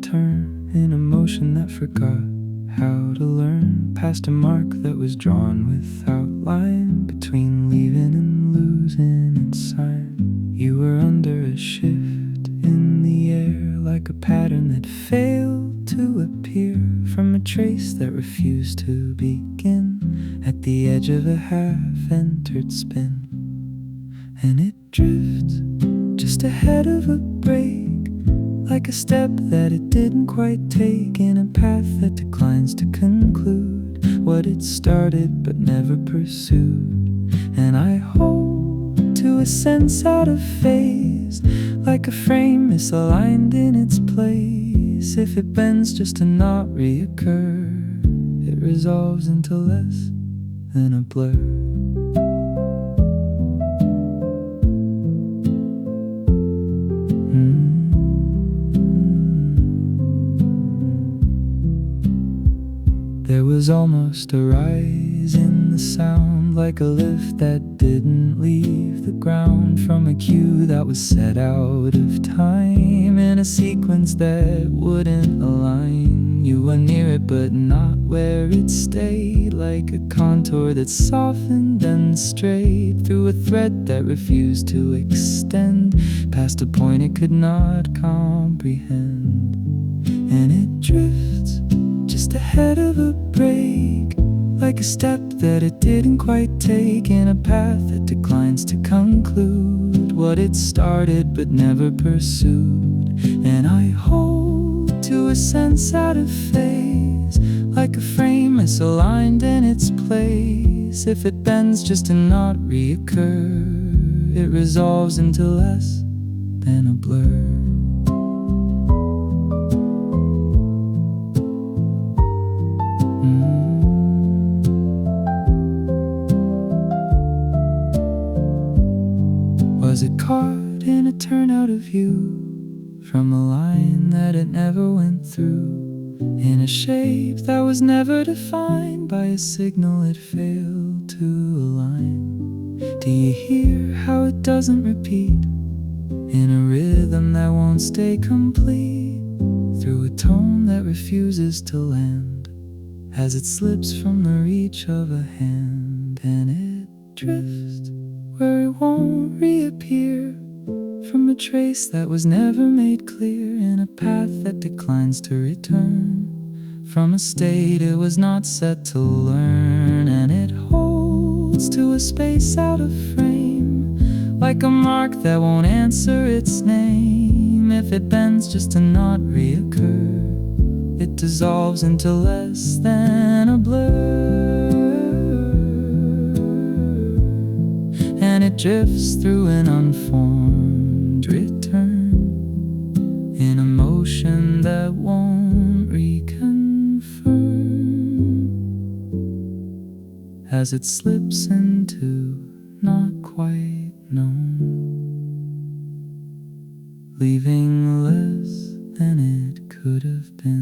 return in a motion that forgot how to learn, past a mark that was drawn without line, between leaving and losing inside. You were under a shift in the air, like a pattern that failed to appear, from a trace that refused to begin, at the edge of a half-entered spin. And it drifts just ahead of a break, like a step that it didn't quite take, in a path that declines to conclude what it started but never pursued. And I hold to a sense out of phase, like a frame misaligned in its place. If it bends just to not reoccur, it resolves into less than a blur. There was almost a rise in the sound, like a lift that didn't leave the ground, from a cue that was set out of time, in a sequence that wouldn't align. You were near it but not where it stayed, like a contour that softened and strayed through a thread that refused to extend, past a point it could not comprehend. And it drifts just ahead of a break, like a step that it didn't quite take, in a path that declines to conclude what it started but never pursued. And I hold to a sense out of phase, like a frame misaligned in its place. If it bends just to not reoccur, it resolves into less than a blur. Was it caught in a turn out of view, from a line that it never went through, in a shape that was never defined by a signal it failed to align? Do you hear how it doesn't repeat, in a rhythm that won't stay complete, through a tone that refuses to land, as it slips from the reach of a hand? And it drifts where it won't reappear, from a trace that was never made clear, in a path that declines to return, from a state it was not set to learn. And it holds to a space out of frame, like a mark that won't answer its name. If it bends just to not reoccur, it dissolves into less than a blur. And it drifts through an unformed return, in a motion that won't reconfirm, as it slips into not quite known, leaving less than it could have been.